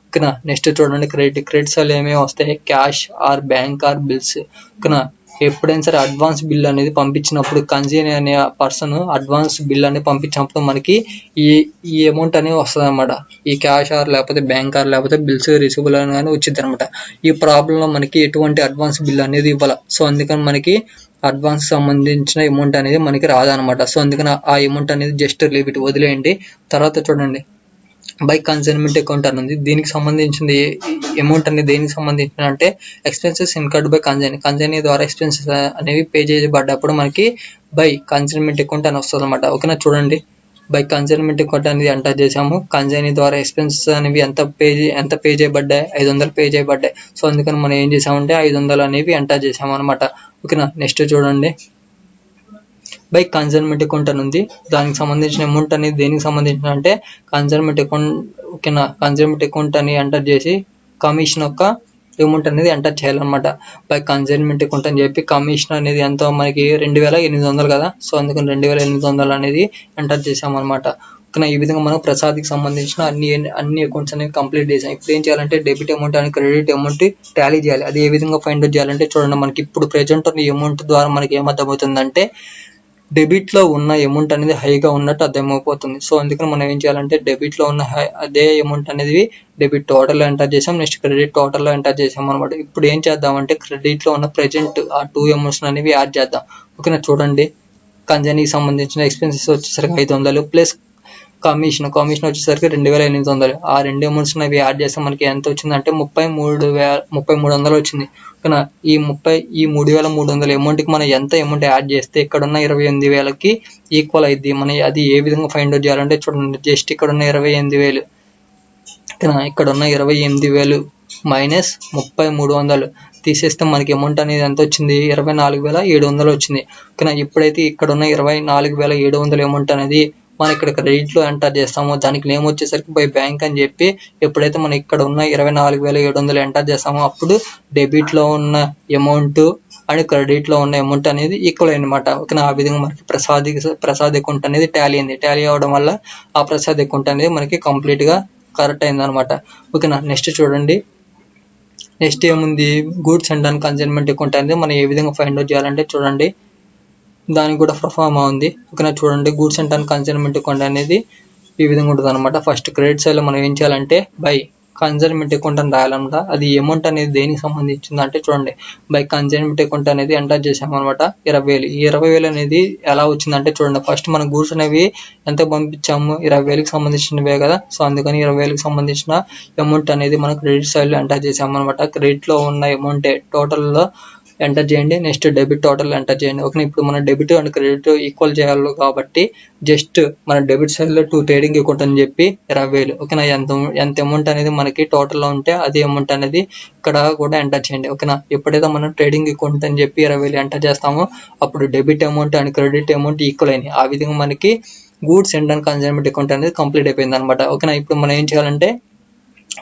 ఓకేనా, నెక్స్ట్ చూడండి క్రెడిట్ సైడ్ ఏమేమి వస్తాయి, cash or bank or bills. ఓకేనా, ఎప్పుడైనా సరే అడ్వాన్స్ బిల్ అనేది పంపించినప్పుడు కన్సైన్ అనే పర్సన్ అడ్వాన్స్ బిల్ అనేది పంపించినప్పుడు మనకి ఈ అమౌంట్ అనేది వస్తుంది అనమాట. ఈ క్యాష్ ఆర్ లేకపోతే బ్యాంక్ ఆర్ లేకపోతే బిల్స్ రిసీవబుల్ అని వచ్చింది అనమాట. ఈ ప్రాబ్లంలో మనకి ఎటువంటి అడ్వాన్స్ బిల్ అనేది ఇవ్వాలి, సో అందుకని మనకి అడ్వాన్స్ సంబంధించిన అమౌంట్ అనేది మనకి రాదనమాట. సో అందుకని ఆ అమౌంట్ అనేది జస్ట్ లీవ్ ఇట్, వదిలేయండి. తర్వాత చూడండి బై కన్సైన్మెంట్ అకౌంట్ అని ఉంది. దీనికి సంబంధించింది అమౌంట్ అనేది దేనికి సంబంధించిన అంటే ఎక్స్పెన్సెస్ ఇన్కర్డ్ బై కన్సైన్ ద్వారా ఎక్స్పెన్సెస్ అనేవి పే చేయబడ్డప్పుడు మనకి బై కన్సైన్మెంట్ అకౌంట్ అని వస్తుంది అనమాట. ఓకేనా, చూడండి బై కన్సైన్మెంట్ అకౌంట్ అనేది ఎంటర్ చేసాము. కన్సైన్ ద్వారా ఎక్స్పెన్సెస్ అనేవి ఎంత పే చేయబడ్డాయి, 500 పే చేయబడ్డాయి. సో అందుకని మనం ఏం చేసామంటే 500 అనేవి ఎంటర్ చేసాము అనమాట. ఓకేనా, నెక్స్ట్ చూడండి బై కన్సైన్మెంట్ అకౌంట్ అని ఉంది. దానికి సంబంధించిన అమౌంట్ అనేది దేనికి సంబంధించిన అంటే కన్సైన్మెంట్ అకౌంట్. ఓకేనా, కన్సైన్మెంట్ అకౌంట్ అని ఎంటర్ చేసి కమిషన్ యొక్క అమౌంట్ అనేది ఎంటర్ చేయాలన్నమాట. బై కన్సైన్మెంట్ అకౌంట్ అని చెప్పి కమిషన్ అనేది ఎంతో మనకి 2,800 కదా, సో అందుకని 2,800 అనేది ఎంటర్ చేసామన్నమాట. ఓకేనా, ఈ విధంగా మనం ప్రసాద్కి సంబంధించిన అన్ని అకౌంట్స్ అనేవి కంప్లీట్ చేసాం. ఇప్పుడు ఏం చేయాలంటే డెబిట్ అమౌంట్ అని క్రెడిట్ అమౌంట్ టాలీ చేయాలి. అది ఏ విధంగా ఫైండ్ అవుట్ చేయాలంటే చూడండి, మనకి ఇప్పుడు ప్రెజెంట్ ఉన్న అమౌంట్ ద్వారా మనకి ఏమర్థమవుతుందంటే డెబిట్లో ఉన్న అమౌంట్ అనేది హైగా ఉన్నట్టు అర్థమైపోతుంది. సో అందుకని మనం ఏం చేయాలంటే డెబిట్లో ఉన్న అదే అమౌంట్ అనేది డెబిట్ టోటల్లో ఎంటర్ చేసాం, నెక్స్ట్ క్రెడిట్ టోటల్లో ఎంటర్ చేసాం అనమాట. ఇప్పుడు ఏం చేద్దామంటే క్రెడిట్లో ఉన్న ప్రెజెంట్ ఆ 2 అమౌంట్స్ అనేవి యాడ్ చేద్దాం. ఓకేనా, చూడండి కన్సైన్కి సంబంధించిన ఎక్స్పెన్సెస్ వచ్చేసరికి 500 ప్లస్ కమిషన్ వచ్చేసరికి 2,800. ఆ 2 అమౌంట్స్ అవి యాడ్ చేస్తే మనకి ఎంత వచ్చిందంటే 33,300 వచ్చింది. ఓకేనా, ఈ 3,300 అమౌంట్కి మనం ఎంత అమౌంట్ యాడ్ చేస్తే ఇక్కడ ఉన్న 28,000కి ఈక్వల్ అయింది. మనం అది ఏ విధంగా ఫైండ్ అవుట్ చేయాలంటే చూడండి, జస్ట్ ఇక్కడ ఉన్న 28,000, ఓకేనా, ఇక్కడ ఉన్న 28,000 మైనస్ 3300 తీసేస్తే మనకి అమౌంట్ అనేది ఎంత వచ్చింది, 24,700 వచ్చింది. ఓకేనా, ఎప్పుడైతే ఇక్కడ ఉన్న 24,700 అమౌంట్ అనేది మనం ఇక్కడ క్రెడిట్లో ఎంటర్ చేస్తామో దానికి నేమ్ వచ్చేసరికి బై బ్యాంక్ అని చెప్పి, ఎప్పుడైతే మనం ఇక్కడ ఉన్న 24,700 ఎంటర్ చేస్తామో అప్పుడు డెబిట్లో ఉన్న అమౌంట్ అండ్ క్రెడిట్లో ఉన్న అమౌంట్ అనేది ఈక్వల్ అనమాట. ఓకేనా, ఆ విధంగా మనకి ప్రసాద్ అకౌంట్ అనేది టాలీ అయింది. టాలీ అవ్వడం వల్ల ఆ ప్రసాద్ అకౌంట్ అనేది మనకి కంప్లీట్గా కరెక్ట్ అయింది అనమాట. ఓకేనా, నెక్స్ట్ చూడండి, నెక్స్ట్ ఏముంది, గూడ్స్ అండ్ కన్సైన్మెంట్ అకౌంట్ అనేది మనం ఏ విధంగా ఫైండ్ అవుట్ చేయాలంటే చూడండి, దానికి కూడా ప్రొఫార్మా ఉంది. ఓకేనా, చూడండి గూడ్స్ అండ్ కన్సైన్మెంట్ అకౌంట్ అనేది ఈ విధంగా ఉంటుంది అనమాట. ఫస్ట్ క్రెడిట్ సైడ్లో మనం ఏం చేయాలంటే బై కన్సైన్మెంట్ అకౌంట్ అని రాయాలన్నమాట. అది అమౌంట్ అనేది దేనికి సంబంధించింది అంటే చూడండి, బై కన్సైన్మెంట్ అకౌంట్ అనేది ఎంటర్ చేసామన్నమాట 20,000. ఈ 20,000 అనేది ఎలా వచ్చిందంటే చూడండి, ఫస్ట్ మనం గూడ్స్ అనేవి ఎంత పంపించాము, 20,000కి సంబంధించినవే కదా, సో అందుకని 20,000కి సంబంధించిన అమౌంట్ అనేది మనం క్రెడిట్ సైడ్లో ఎంటర్ చేసామన్నమాట. క్రెడిట్లో ఉన్న అమౌంటే టోటల్లో ఎంటర్ చేయండి. నెక్స్ట్ డెబిట్ టోటల్ ఎంటర్ చేయండి. ఓకే, ఇప్పుడు మన డెబిట్ అండ్ క్రెడిట్ ఈక్వల్ చేయాలి కాబట్టి జస్ట్ మన డెబిట్ సైడ్లో 2 ట్రేడింగ్ అకౌంట్ అని చెప్పి 20,000 ఓకేనా. ఎంత అమౌంట్ అనేది మనకి టోటల్లో ఉంటే అదే అమౌంట్ అనేది ఇక్కడ కూడా ఎంటర్ చేయండి. ఓకేనా, ఎప్పుడైతే మనం ట్రేడింగ్ అకౌంట్ అని చెప్పి 20,000 ఎంటర్ చేస్తామో అప్పుడు debit amount and credit amount equal అయినాయి. ఆ విధంగా మనకి గూడ్స్ అండ్ కన్సైన్మెంట్ అకౌంట్ అనేది కంప్లీట్ అయిపోయింది అనమాట. ఓకేనా, ఇప్పుడు మనం ఏం చేయాలంటే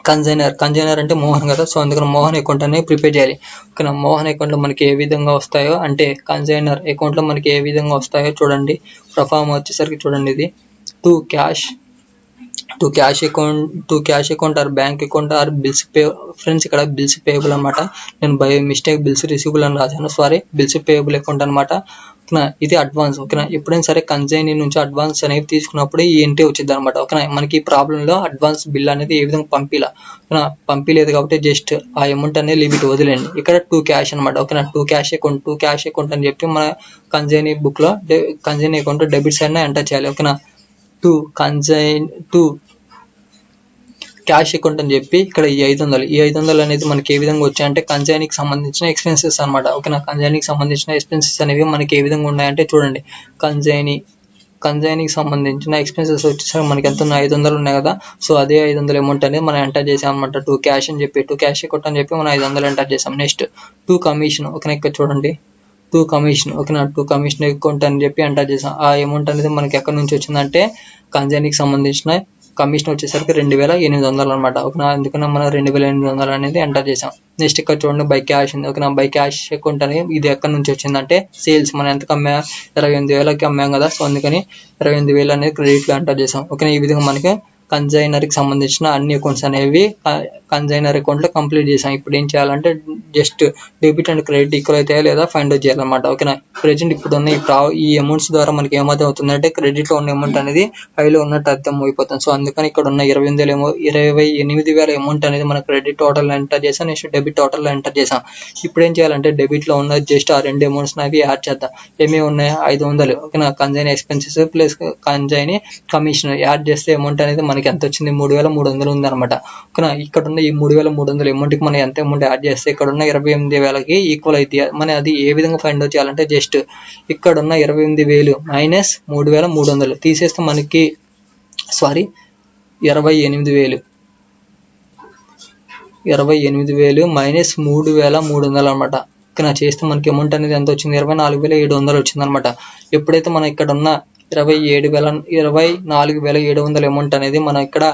కన్జైనర్ అంటే మోహన్ కదా, సో అందుకని మోహన్ అకౌంట్ అనేది ప్రిపేర్ చేయాలి. ఓకేనా, మోహన్ అకౌంట్లో మనకి ఏ విధంగా వస్తాయో అంటే కన్జైనర్ అకౌంట్లో మనకి ఏ విధంగా వస్తాయో చూడండి. ప్రొఫార్మ్ వచ్చేసరికి చూడండి, ఇది to cash account or bank account or bills pay. Friends ఇక్కడ బిల్స్ పేయబుల్ అనమాట. నేను బై మిస్టేక్ బిల్స్ రిసీవబుల్ అని రాశాను, సారీ బిల్స్ పేయబుల్ అకౌంట్ అనమాట. ఓకేనా, ఇది అడ్వాన్స్. ఓకేనా, ఎప్పుడైనా సరే కన్సైనీ నుంచి అడ్వాన్స్ అనేది తీసుకున్నప్పుడు ఈ ఎంట్రీ వచ్చింది అనమాట. ఓకేనా, మనకి ఈ ప్రాబ్లంలో అడ్వాన్స్ బిల్ అనేది ఏ విధంగా పంపిలా. ఓకేనా, పంపిలేదు కాబట్టి జస్ట్ ఆ అమౌంట్ అనేది లిమిట్ వదిలేండి. ఇక్కడ 2 క్యాష్ అనమాట. ఓకేనా, 2 క్యాష్ అకౌంట్ అని చెప్పి మన కన్సైనీ బుక్లో consignee account debit side enter చేయాలి. ఓకేనా, టు క్యాష్ అకౌంట్ అని చెప్పి ఇక్కడ ఈ 500 అనేది మనకి ఏ విధంగా వచ్చాయంటే కన్సైనీకి సంబంధించిన ఎక్స్పెన్సెస్ అనమాట. ఓకేనా, కన్సైనీకి సంబంధించిన ఎక్స్పెన్సెస్ అనేవి మనకి ఏ విధంగా ఉన్నాయంటే చూడండి. కన్సైనీకి సంబంధించిన ఎక్స్పెన్సెస్ వచ్చేసరికి మనకి ఎంత ఉన్నాయి, 500 ఉన్నాయి కదా. సో అదే 500 అమౌంట్ అనేది మనం ఎంటర్ చేసాం అనమాట. 2 క్యాష్ అని చెప్పి 2 క్యాష్ అకౌంట్ అని చెప్పి మనం 500 ఎంటర్ చేసాం. Next 2 commission. ఓకేనా, ఇక్కడ చూడండి 2 కమిషన్. ఓకేనా, 2 కమిషన్ అకౌంట్ అని చెప్పి ఎంటర్ చేసాం. ఆ అమౌంట్ అనేది మనకి ఎక్కడి నుంచి వచ్చిందంటే కన్సైనీకి సంబంధించిన కమిషన్ వచ్చేసరికి 2,800 అనమాట. ఓకేనా, అందుకని మనం 2,800 అనేది ఎంటర్ చేసాం. నెక్స్ట్ ఇక్కడ చూడండి బై క్యాష్ ఉంది. ఓకేనా, బై క్యాష్ అకౌంట్ అనేది ఇది ఎక్కడి నుంచి వచ్చిందంటే సేల్స్ మనం ఎంతకు అమ్మా 28,000కి అమ్మాం కదా, సో అందుకని 28,000 అనేది క్రెడిట్లో ఎంటర్ చేసాం. ఓకేనా, ఈ విధంగా మనకి కన్సైనర్కి సంబంధించిన అన్ని అకౌంట్స్ అనేవి కన్సైనర్ అకౌంట్లో కంప్లీట్ చేసాం. ఇప్పుడు ఏం చేయాలంటే just debit and credit equal అవుతాయా లేదా ఫైండ్ అవుట్ చేయాలన్నమాట. ఓకేనా, ప్రెజెంట్ ఇప్పుడు ఉన్న ఈ అమౌంట్స్ ద్వారా మనకి ఏమర్థం అవుతుందంటే క్రెడిట్లో ఉన్న అమౌంట్ అనేది హైలో ఉన్నట్టు అర్థం అయిపోతుంది. సో అందుకని ఇక్కడ ఉన్న 28,000 అమౌంట్ అనేది మన క్రెడిట్ టోటల్ ఎంటర్ చేసాం. నెక్స్ట్ డెబిట్ టోటల్ ఎంటర్ చేసాం. ఇప్పుడు ఏం చేయాలంటే డెబిట్లో ఉన్న జస్ట్ ఆ 2 అమౌంట్స్ అవి యాడ్ చేద్దాం. ఏమేమి ఉన్నాయి, 500. ఓకేనా, consign expenses plus consign commission add చేస్తే అమౌంట్ అనేది మనకి ఎంత వచ్చింది, 3,300 ఉంది అనమాట. ఓకేనా, ఇక్కడ ఉన్న ఈ 3,300 అమౌంట్కి మనం ఎంత అమౌంట్ యాడ్ చేస్తే ఇక్కడ ఉన్న 28,000కి ఈక్వల్ అయితే మనం అది ఏ విధంగా ఫైండ్ అవుట్ చేయాలంటే జస్ట్ ఇక్కడ ఉన్న 28,000 మైనస్ 3,300 తీసేస్తే మనకి 28,000 మైనస్ 3,300 అనమాట. ఓకేనా, చేస్తే మనకి అమౌంట్ అనేది ఎంత వచ్చింది, 24,700 వచ్చింది అనమాట. ఎప్పుడైతే మనం ఇక్కడ ఉన్న 24,700 అమౌంట్ అనేది మనం ఇక్కడ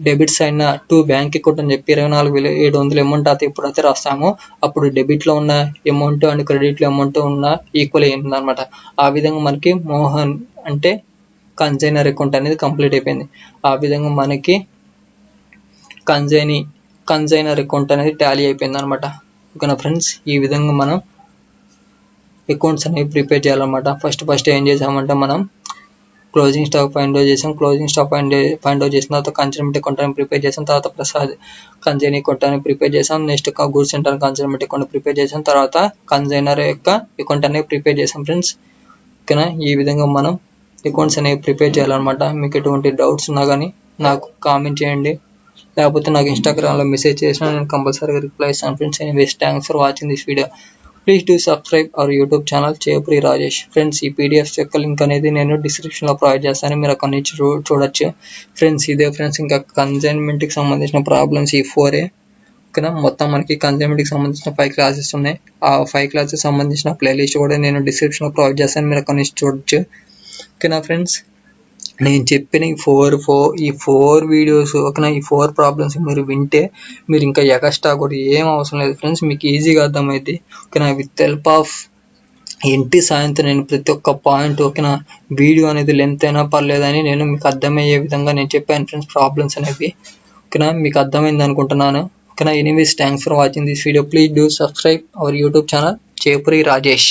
డెబిట్ సైడ్ 2 బ్యాంక్ అకౌంట్ అని చెప్పి 24,700 అమౌంట్ అయితే ఎప్పుడైతే రాస్తామో అప్పుడు డెబిట్లో ఉన్న అమౌంట్ అండ్ క్రెడిట్లో అమౌంట్ ఉన్న ఈక్వల్ అయ్యింది అనమాట. ఆ విధంగా మనకి మోహన్ అంటే కన్సైనర్ అకౌంట్ అనేది కంప్లీట్ అయిపోయింది. ఆ విధంగా మనకి కన్సైనర్ అకౌంట్ అనేది టాలీ అయిపోయింది అనమాట. ఓకేనా ఫ్రెండ్స్, ఈ విధంగా మనం అకౌంట్స్ అనేవి ప్రిపేర్ చేయాలన్నమాట. ఫస్ట్ ఏం చేసామంటే మనం క్లోజింగ్ స్టాక్ ఫైండ్ అవుట్ చేసాం. క్లోజింగ్ స్టాక్ ఫైండ్ అవుట్ చేసిన తర్వాత కన్సైన్మెంట్ అకౌంట్ అని ప్రిపేర్ చేసాం. తర్వాత ప్రసాద్ కన్సైనీ అకౌంట్ అని ప్రిపేర్ చేసాం. Next goods centre consignment account prepare చేసాం. తర్వాత కన్సైనర్ యొక్క అకౌంట్ అనేది ప్రిపేర్ చేసాం ఫ్రెండ్స్. ఓకేనా, ఈ విధంగా మనం అకౌంట్స్ అనేవి ప్రిపేర్ చేయాలన్నమాట. మీకు ఎటువంటి డౌట్స్ ఉన్నా కానీ నాకు కామెంట్ చేయండి, లేకపోతే నాకు ఇన్స్టాగ్రామ్లో మెసేజ్ చేసినా నేను కంపల్సరీగా రిప్లై ఇస్తాను friends. Anyways thanks for watching this video. Please do subscribe our YouTube channel చేయపురి రాజేష్. ఫ్రెండ్స్, ఈ పీడిఎఫ్ యొక్క లింక్ అనేది నేను డిస్క్రిప్షన్లో ప్రొవైడ్ చేస్తాను, మీరు అక్కడి నుంచి చూడొచ్చు ఫ్రెండ్స్. ఇదే ఫ్రెండ్స్, ఇంకా కన్సైన్మెంట్కి సంబంధించిన ప్రాబ్లమ్స్ ఈ 4 ఓకేనా. మొత్తం మనకి కన్సైన్మెంట్కి సంబంధించిన 5 క్లాసెస్ ఉన్నాయి. ఆ 5 క్లాసెస్ సంబంధించిన ప్లేలిస్ట్ కూడా నేను డిస్క్రిప్షన్లో ప్రొవైడ్ చేస్తాను, మీరు అక్కడి నుంచి చూడొచ్చు. ఓకేనా ఫ్రెండ్స్, నేను చెప్పిన ఈ 4 వీడియోస్ ఓకేనా, ఈ 4 ప్రాబ్లమ్స్ మీరు వింటే మీరు ఇంకా ఎక్స్ట్రా కూడా ఏం అవసరం లేదు ఫ్రెండ్స్, మీకు ఈజీగా అర్థమైంది. ఓకేనా, విత్ హెల్ప్ ఆఫ్ ఇంటి సాయంతో నేను ప్రతి ఒక్క పాయింట్ ఓకేనా, వీడియో అనేది లెంత్ అయినా పర్లేదని నేను మీకు అర్థమయ్యే విధంగా నేను చెప్పాను ఫ్రెండ్స్ ప్రాబ్లమ్స్ అనేవి. ఓకేనా, మీకు అర్థమైంది అనుకుంటున్నాను. ఓకేనా, anyways thanks for watching this video. Please do subscribe our YouTube channel చేయపురి రాజేష్.